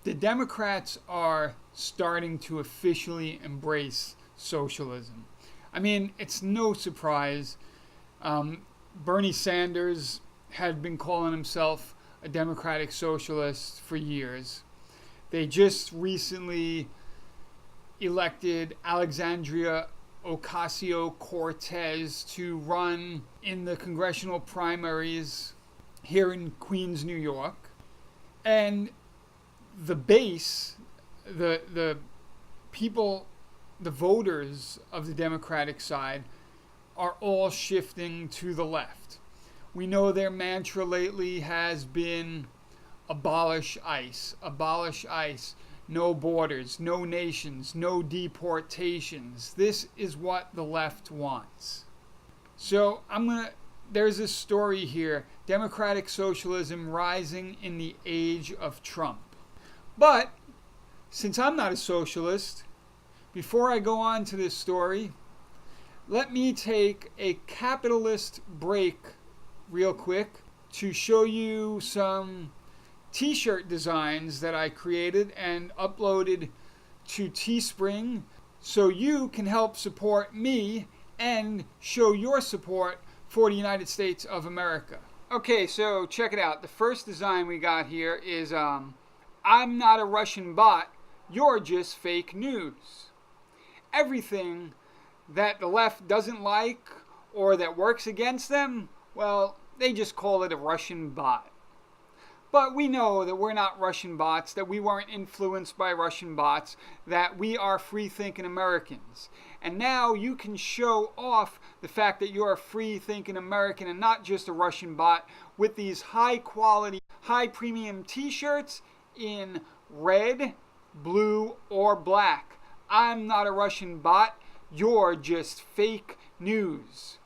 The Democrats are starting to officially embrace socialism. I mean, it's no surprise. Bernie Sanders had been calling himself a democratic socialist for years. They just recently elected Alexandria Ocasio-Cortez to run in the congressional primaries here in Queens, New York. And the base, the people, the voters of the Democratic side are all shifting to the left. We know their mantra lately has been abolish ICE, abolish ICE, no borders, no nations, no deportations. This is what the left wants. So there's this story here, democratic socialism rising in the age of Trump. But since I'm not a socialist, before I go on to this story, let me take a capitalist break real quick to show you some t-shirt designs that I created and uploaded to Teespring so you can help support me and show your support for the United States of America. Okay, so check it out. The first design we got here is I'm not a Russian bot, you're just fake news. Everything that the left doesn't like or that works against them, well, they just call it a Russian bot. But we know that we're not Russian bots, that we weren't influenced by Russian bots, that we are free-thinking Americans. And now you can show off the fact that you're a free-thinking American and not just a Russian bot with these high-quality, high-premium t-shirts in red, blue, or black. I'm not a Russian bot. You're just fake news.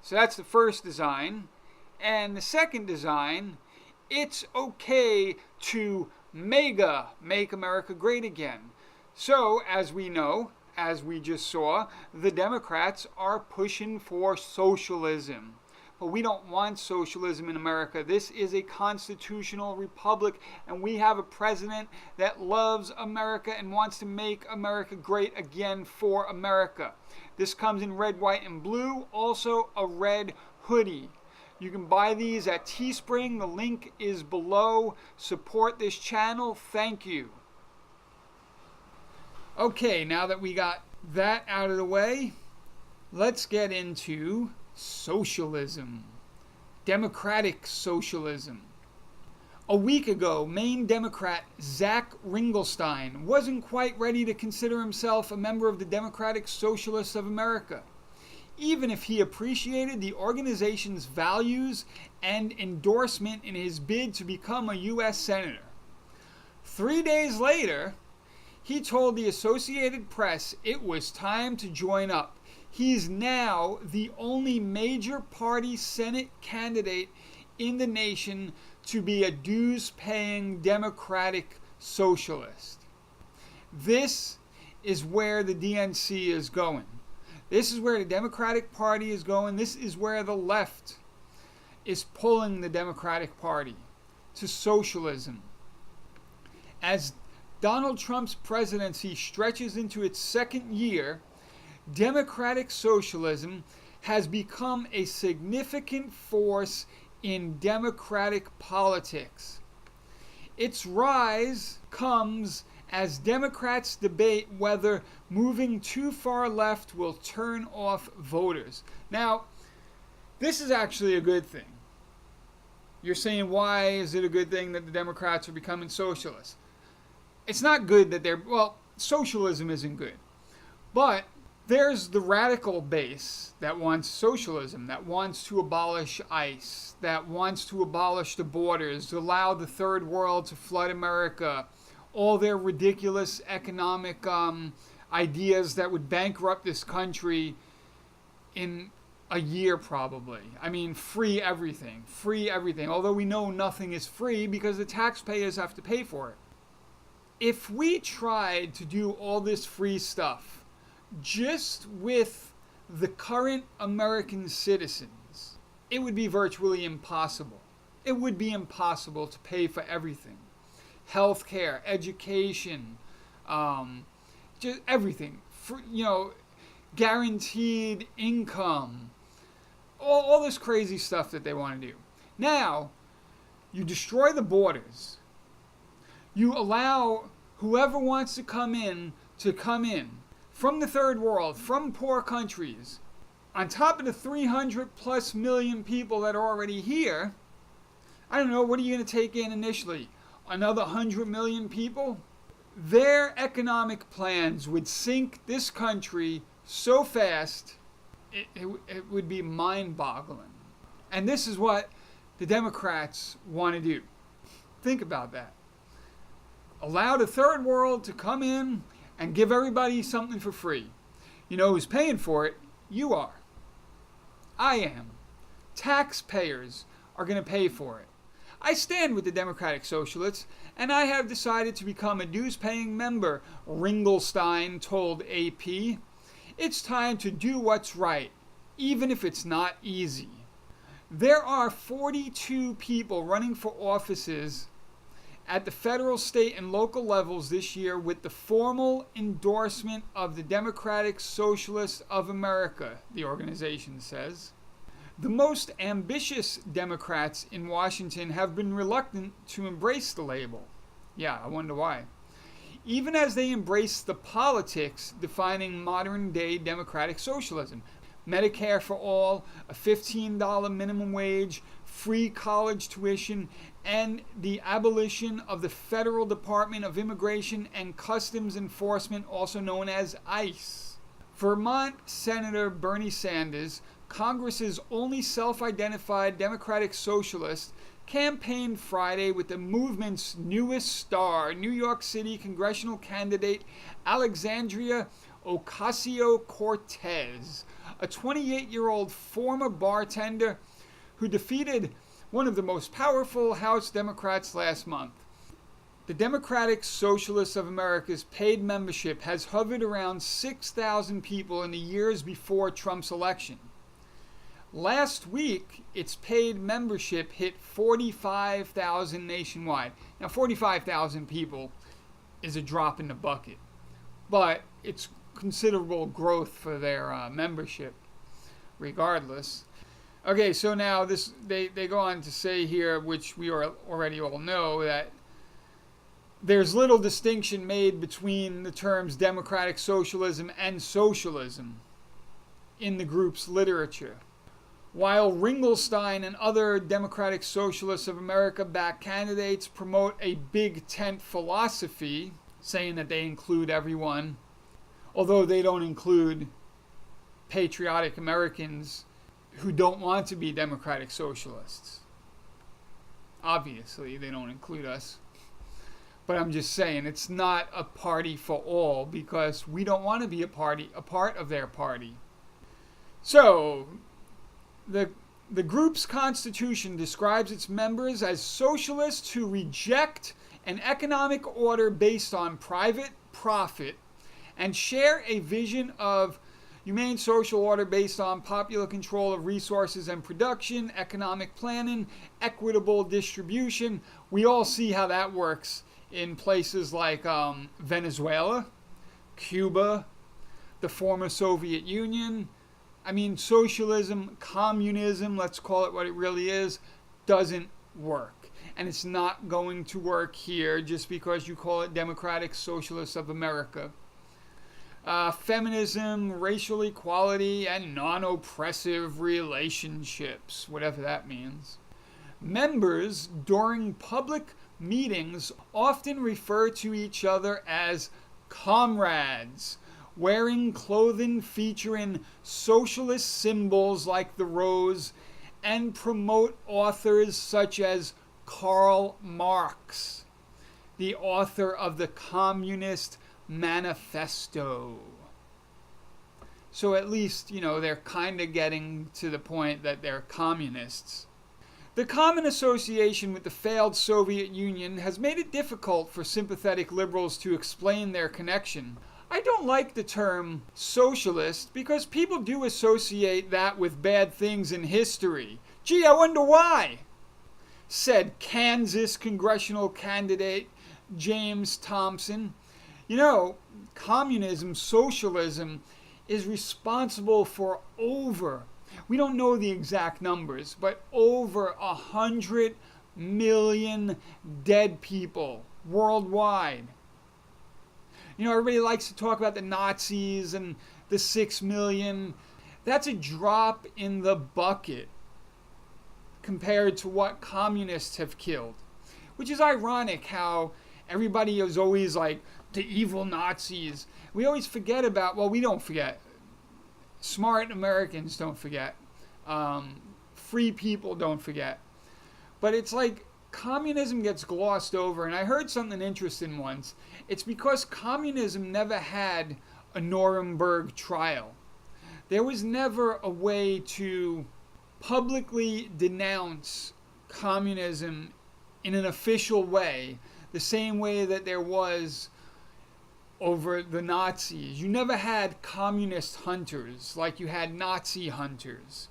So that's the first design. And the second design, it's okay to make America great again. So, as we know, as we just saw, the Democrats are pushing for socialism. But we don't want socialism in America. This is a constitutional republic, and we have a president that loves America and wants to make America great again for America. This comes in red, white, and blue, also a red hoodie. You can buy these at Teespring. The link is below. Support this channel. Thank you. Okay, now that we got that out of the way, let's get into socialism. Democratic socialism. A week ago, Maine Democrat Zach Ringelstein wasn't quite ready to consider himself a member of the Democratic Socialists of America, even if he appreciated the organization's values and endorsement in his bid to become a U.S. Senator. 3 days later, he told the Associated Press it was time to join up. He's now the only major party Senate candidate in the nation to be a dues-paying Democratic socialist. This is where the DNC is going. This is where the Democratic Party is going. This is where the left is pulling the Democratic Party to socialism. As Donald Trump's presidency stretches into its second year, Democratic socialism has become a significant force in democratic politics. Its rise comes as Democrats debate whether moving too far left will turn off voters. Now, this is actually a good thing. You're saying, why is it a good thing that the Democrats are becoming socialists? It's not good that socialism isn't good. But there's the radical base that wants socialism, that wants to abolish ICE, that wants to abolish the borders, to allow the third world to flood America, all their ridiculous economic ideas that would bankrupt this country in a year probably. I mean, free everything. Although we know nothing is free because the taxpayers have to pay for it. If we tried to do all this free stuff just with the current American citizens, it would be virtually impossible. It would be impossible to pay for everything. healthcare, education, just everything. Guaranteed income, all this crazy stuff that they want to do. Now, you destroy the borders. You allow whoever wants to come in from the third world, from poor countries, on top of the 300 plus million people that are already here. I don't know, what are you going to take in initially? Another 100 million people? Their economic plans would sink this country so fast, it would be mind-boggling. And this is what the Democrats want to do. Think about that. Allow the third world to come in and give everybody something for free. You know who's paying for it? You are. I am. Taxpayers are going to pay for it. I stand with the Democratic Socialists, and I have decided to become a dues-paying member, Ringelstein told AP. It's time to do what's right, even if it's not easy. There are 42 people running for offices at the federal, state, and local levels this year with the formal endorsement of the Democratic Socialists of America, the organization says. The most ambitious Democrats in Washington have been reluctant to embrace the label. Yeah, I wonder why. Even as they embrace the politics defining modern-day democratic socialism. Medicare for all, a $15 minimum wage, free college tuition, and the abolition of the Federal Department of Immigration and Customs Enforcement, also known as ICE. Vermont Senator Bernie Sanders, Congress's only self-identified Democratic Socialist, campaigned Friday with the movement's newest star, New York City congressional candidate Alexandria Ocasio-Cortez, a 28-year-old former bartender who defeated one of the most powerful House Democrats last month. The Democratic Socialists of America's paid membership has hovered around 6,000 people in the years before Trump's election. Last week, its paid membership hit 45,000 nationwide. Now, 45,000 people is a drop in the bucket, but it's considerable growth for their membership, regardless. Okay, so now they go on to say here, which we already all know, that there's little distinction made between the terms democratic socialism and socialism in the group's literature. While Ringelstein and other Democratic Socialists of America-backed candidates promote a big tent philosophy, saying that they include everyone, although they don't include patriotic Americans who don't want to be democratic socialists. Obviously, they don't include us. But I'm just saying, it's not a party for all, because we don't want to be a part of their party. So, the group's constitution describes its members as socialists who reject an economic order based on private profit and share a vision of humane social order based on popular control of resources and production, economic planning, equitable distribution. We all see how that works in places like Venezuela, Cuba, the former Soviet Union. I mean, socialism, communism, let's call it what it really is, doesn't work. And it's not going to work here just because you call it Democratic Socialists of America. Feminism, racial equality, and non-oppressive relationships, whatever that means. Members, during public meetings, often refer to each other as comrades, wearing clothing featuring socialist symbols like the rose, and promote authors such as Karl Marx, the author of the Communist Manifesto. So at least, they're kind of getting to the point that they're communists. The common association with the failed Soviet Union has made it difficult for sympathetic liberals to explain their connection. I don't like the term socialist because people do associate that with bad things in history. Gee, I wonder why. said Kansas congressional candidate James Thompson. You know, communism, socialism is responsible for we don't know the exact numbers, but over 100 million dead people worldwide. You know, everybody likes to talk about the Nazis and the 6 million. That's a drop in the bucket compared to what communists have killed. Which is ironic how everybody is always like, the evil Nazis. We always forget about, well, we don't forget. Smart Americans don't forget. Free people don't forget. But it's like communism gets glossed over. And I heard something interesting once. It's because communism never had a Nuremberg trial. There was never a way to publicly denounce communism in an official way, the same way that there was over the Nazis. You never had communist hunters like you had Nazi hunters.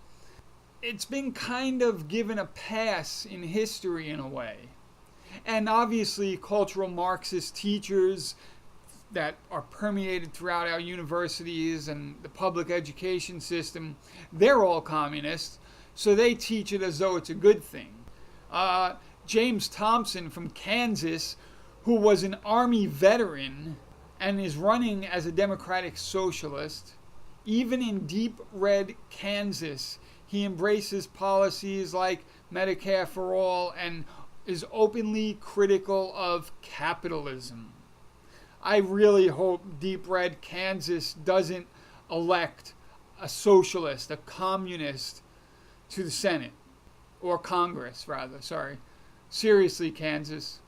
It's been kind of given a pass in history in a way. And obviously cultural Marxist teachers that are permeated throughout our universities and the public education system, they're all communists, so they teach it as though it's a good thing. James Thompson from Kansas, who was an Army veteran and is running as a democratic socialist, even in deep red Kansas, he embraces policies like Medicare for all and is openly critical of capitalism. I really hope deep red Kansas doesn't elect a socialist, a communist, to the Senate. Or Congress, rather, sorry. Seriously, Kansas.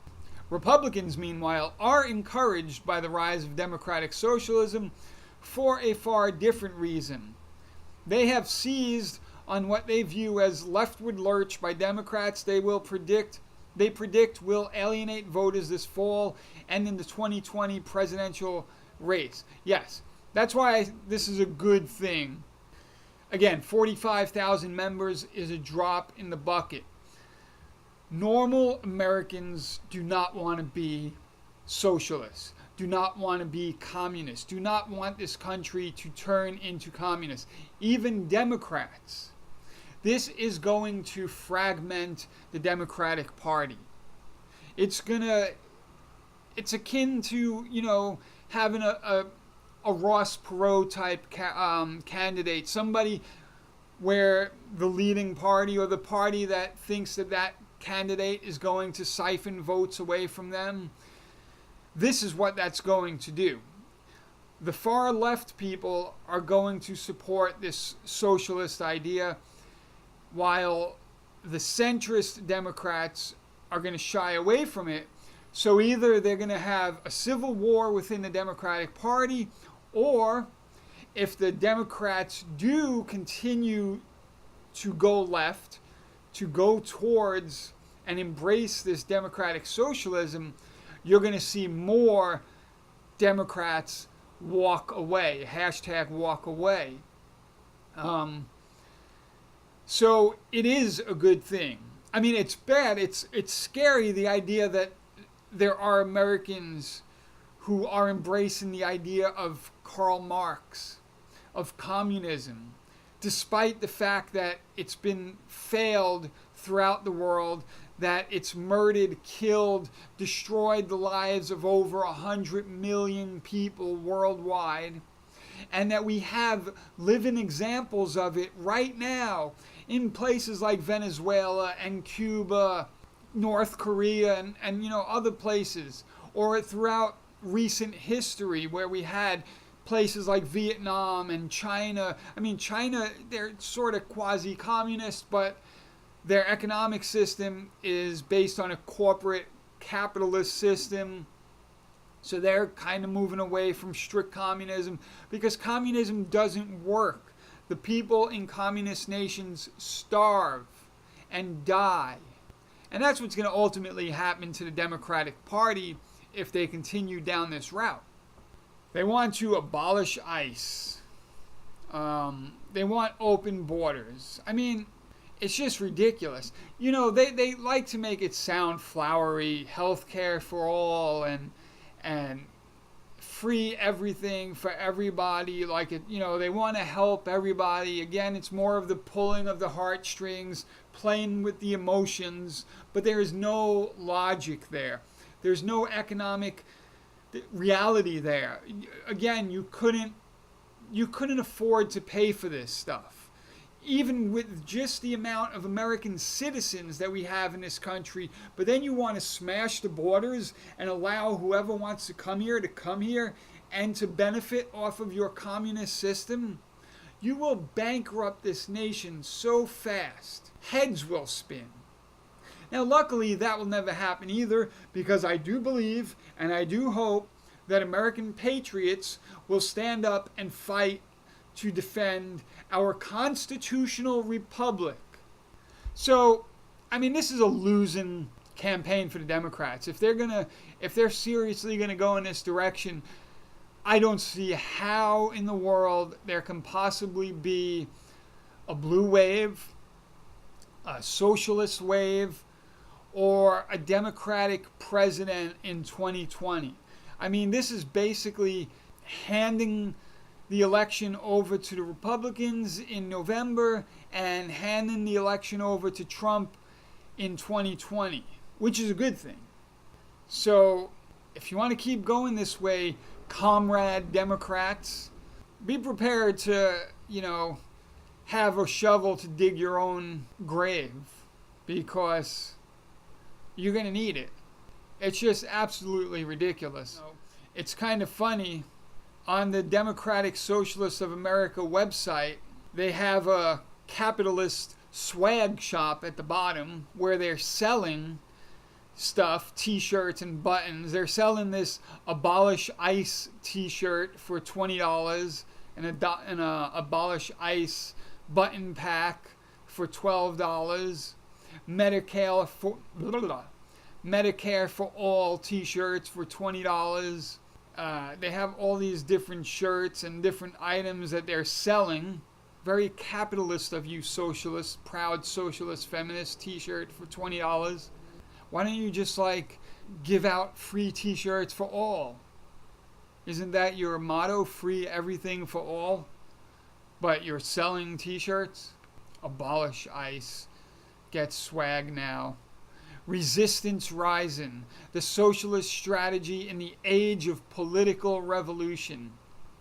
Republicans, meanwhile, are encouraged by the rise of democratic socialism for a far different reason. They have seized on what they view as leftward lurch by Democrats they predict will alienate voters this fall and in the 2020 presidential race. Yes, that's why this is a good thing. Again, 45,000 members is a drop in the bucket. Normal Americans do not want to be socialists, do not want to be communists, do not want this country to turn into communist. Even Democrats. This is going to fragment the Democratic Party. It's akin to, you know, having a Ross Perot type candidate, somebody where the leading party or the party that thinks that candidate is going to siphon votes away from them. This is what that's going to do. The far left people are going to support this socialist idea, while the centrist Democrats are going to shy away from it. So either they're going to have a civil war within the Democratic Party, or if the Democrats do continue to go left, to go towards and embrace this democratic socialism, you're going to see more Democrats walk away. Hashtag walk away. So it is a good thing. I mean, it's bad. It's scary, the idea that there are Americans who are embracing the idea of Karl Marx, of communism, despite the fact that it's been failed throughout the world, that it's murdered, killed, destroyed the lives of over 100 million people worldwide, and that we have living examples of it right now in places like Venezuela and Cuba, North Korea, and you know, other places, or throughout recent history where we had places like Vietnam and China. I mean, China, they're sort of quasi-communist, but their economic system is based on a corporate capitalist system. So they're kind of moving away from strict communism because communism doesn't work. The people in communist nations starve and die. And that's what's going to ultimately happen to the Democratic Party if they continue down this route. They want to abolish ICE. They want open borders. I mean, It's just ridiculous. You know, they like to make it sound flowery, healthcare for all, and free everything for everybody. Like it, you know, they want to help everybody. Again, it's more of the pulling of the heartstrings, playing with the emotions, but there is no logic there. There's no economic reality there. Again, you couldn't afford to pay for this stuff. Even with just the amount of American citizens that we have in this country, but then you want to smash the borders and allow whoever wants to come here and to benefit off of your communist system, you will bankrupt this nation so fast. Heads will spin. Now, luckily, that will never happen either, because I do believe and I do hope that American patriots will stand up and fight to defend our constitutional republic. So, I mean, this is a losing campaign for the Democrats. If they're seriously gonna go in this direction, I don't see how in the world there can possibly be a blue wave, a socialist wave, or a Democratic president in 2020. I mean, this is basically handing the election over to the Republicans in November and handing the election over to Trump in 2020, which is a good thing. So if you want to keep going this way, comrade Democrats, be prepared to, you know, have a shovel to dig your own grave, because you're going to need it. It's just absolutely ridiculous. It's kind of funny. On the Democratic Socialists of America website, they have a capitalist swag shop at the bottom where they're selling stuff, t-shirts and buttons. They're selling this Abolish ICE t-shirt for $20 and a Abolish ICE button pack for $12. Medicare for all t-shirts for $20. They have all these different shirts and different items that they're selling. Very capitalist of you socialists, proud socialist feminist t-shirt for $20. Why don't you just give out free t-shirts for all? Isn't that your motto, free everything for all? But you're selling t-shirts? Abolish ICE. Get swag now. Resistance rising, the socialist strategy in the age of political revolution.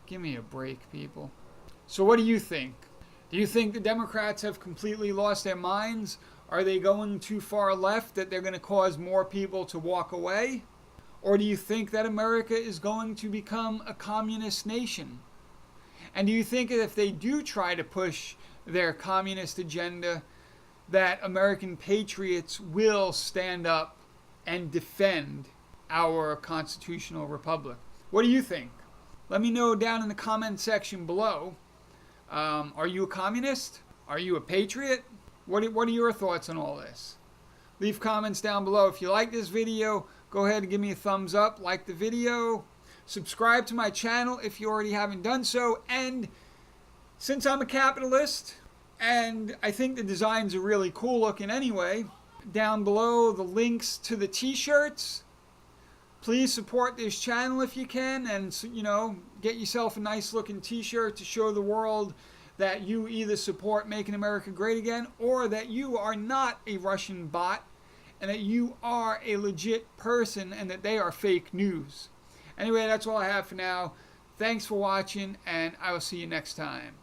Give me a break, people. So what do you think? Do you think the Democrats have completely lost their minds? Are they going too far left that they're going to cause more people to walk away? Or do you think that America is going to become a communist nation? And do you think that if they do try to push their communist agenda, that American patriots will stand up and defend our constitutional republic? What do you think? Let me know down in the comment section below. Are you a communist? Are you a patriot? What are your thoughts on all this? Leave comments down below. If you like this video, go ahead and give me a thumbs up, like the video, subscribe to my channel if you already haven't done so, and since I'm a capitalist, and I think the designs are really cool looking anyway, down below the links to the t-shirts. Please support this channel if you can, and get yourself a nice looking t-shirt to show the world that you either support Making America Great Again, or that you are not a Russian bot, and that you are a legit person, and that they are fake news. Anyway, that's all I have for now. Thanks for watching, and I will see you next time.